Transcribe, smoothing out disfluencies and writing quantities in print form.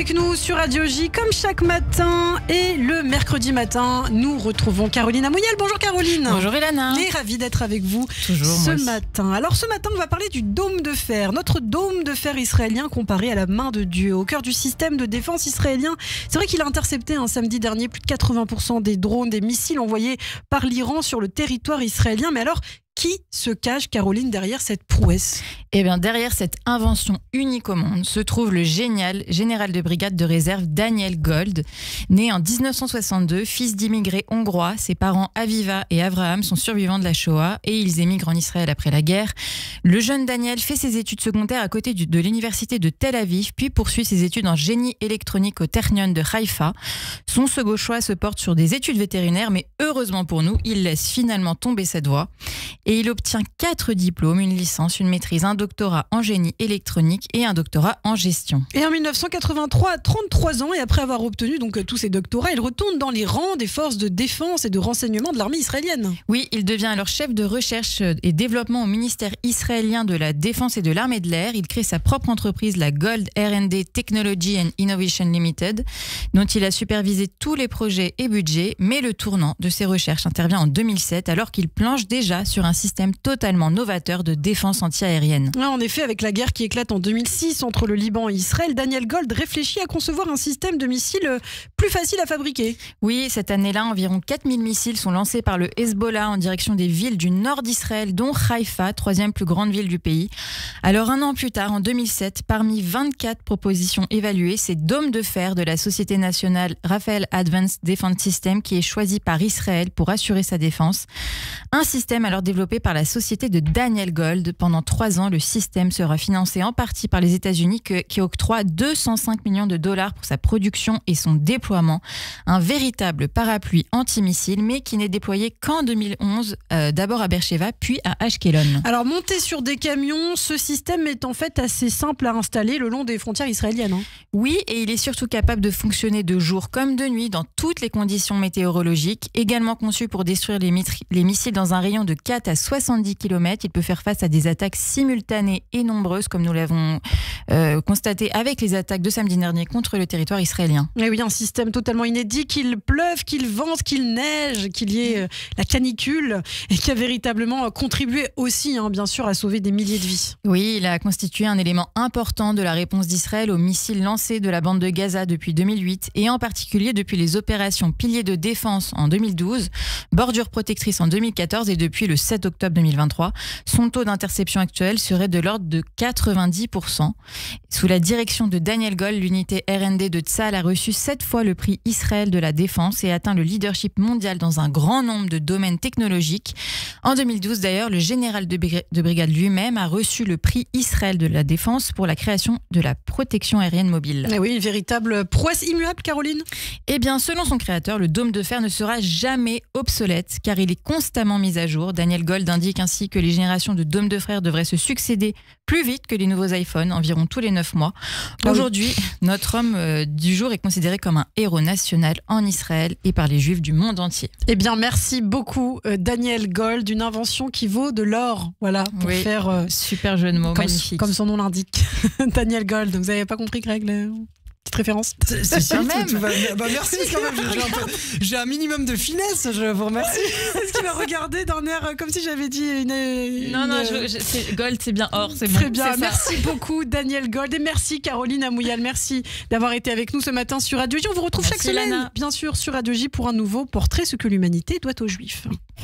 avec nous sur Radio J comme chaque matin, et le mercredi matin nous retrouvons Caroline Amouyal. Bonjour Caroline. Bonjour Elana. Et ravie d'être avec vous Toujours, ce matin. Alors ce matin on va parler du dôme de fer, notre dôme de fer israélien comparé à la main de Dieu, au cœur du système de défense israélien. C'est vrai qu'il a intercepté un samedi dernier plus de 80% des drones, des missiles envoyés par l'Iran sur le territoire israélien. Mais alors, qui se cache, Caroline, derrière cette prouesse? Eh bien, derrière cette invention unique au monde se trouve le génial général de brigade de réserve Daniel Gold. Né en 1962, fils d'immigrés hongrois, ses parents Aviva et Avraham sont survivants de la Shoah et ils émigrent en Israël après la guerre. Le jeune Daniel fait ses études secondaires à côté de l'université de Tel Aviv, puis poursuit ses études en génie électronique au Technion de Haïfa. Son second choix se porte sur des études vétérinaires, mais heureusement pour nous, il laisse finalement tomber cette voie. Et il obtient 4 diplômes, une licence, une maîtrise, un doctorat en génie électronique et un doctorat en gestion. Et en 1983, à 33 ans, et après avoir obtenu donc tous ses doctorats, il retourne dans les rangs des forces de défense et de renseignement de l'armée israélienne. Oui, il devient alors chef de recherche et développement au ministère israélien de la Défense et de l'Armée de l'Air. Il crée sa propre entreprise, la Gold R&D Technology and Innovation Limited, dont il a supervisé tous les projets et budgets. Mais le tournant de ses recherches intervient en 2007, alors qu'il planche déjà sur un système totalement novateur de défense anti-aérienne. En effet, avec la guerre qui éclate en 2006 entre le Liban et Israël, Daniel Gold réfléchit à concevoir un système de missiles plus facile à fabriquer. Oui, cette année-là, environ 4000 missiles sont lancés par le Hezbollah en direction des villes du nord d'Israël, dont Haïfa, 3e plus grande ville du pays. Alors un an plus tard, en 2007, parmi 24 propositions évaluées, c'est Dôme de fer de la société nationale Rafael Advanced Defense System qui est choisi par Israël pour assurer sa défense. Un système alors développé par la société de Daniel Gold. Pendant 3 ans, le système sera financé en partie par les États-Unis qui octroient 205 millions de dollars pour sa production et son déploiement. Un véritable parapluie antimissile, mais qui n'est déployé qu'en 2011, d'abord à Beersheva, puis à Ashkelon. Alors monté sur des camions, ce système est en fait assez simple à installer le long des frontières israéliennes. Oui, et il est surtout capable de fonctionner de jour comme de nuit dans toutes les conditions météorologiques. Également conçu pour détruire les missiles dans un rayon de 4 à 70 km, il peut faire face à des attaques simultanées et nombreuses, comme nous l'avons constaté avec les attaques de samedi dernier contre le territoire israélien. Et oui, un système totalement inédit, qu'il pleuve, qu'il vente, qu'il neige, qu'il y ait la canicule, et qui a véritablement contribué aussi, bien sûr, à sauver des milliers de vies. Oui, il a constitué un élément important de la réponse d'Israël aux missiles lancés de la bande de Gaza depuis 2008, et en particulier depuis les opérations Piliers de défense en 2012, Bordure protectrice en 2014 et depuis le 7 octobre 2023. Son taux d'interception actuel serait de l'ordre de 90%. Sous la direction de Daniel Gold, l'unité R&D de Tsahal a reçu 7 fois le prix Israël de la défense et atteint le leadership mondial dans un grand nombre de domaines technologiques. En 2012 d'ailleurs, le général de brigade lui-même a reçu le prix Israël de la défense pour la création de la protection aérienne mobile. Et oui, une véritable prouesse immuable, Caroline. Eh bien, selon son créateur, le dôme de fer ne sera jamais obsolète car il est constamment mis à jour. Daniel Gold indique ainsi que les générations de dômes de fer devraient se succéder plus vite que les nouveaux iPhones, environ tous les 9 mois. Aujourd'hui, notre homme du jour est considéré comme un héros national en Israël et par les Juifs du monde entier. Eh bien, merci beaucoup Daniel Gold, une invention qui vaut de l'or. Voilà, pour faire... super jeu de mots, magnifique. Comme son nom l'indique. Daniel Gold, vous n'avez pas compris, Greg, petite référence? C'est quand même. Merci quand même. J'ai un minimum de finesse, je vous remercie. Est-ce qu'il m'a regardé d'un air comme si j'avais dit Non, Gold, c'est bien or, c'est bon. Très bien, merci beaucoup Daniel Gold et merci Caroline Amouyal, merci d'avoir été avec nous ce matin sur Radio J. On vous retrouve chaque semaine, bien sûr, sur Radio J pour un nouveau portrait, ce que l'humanité doit aux Juifs.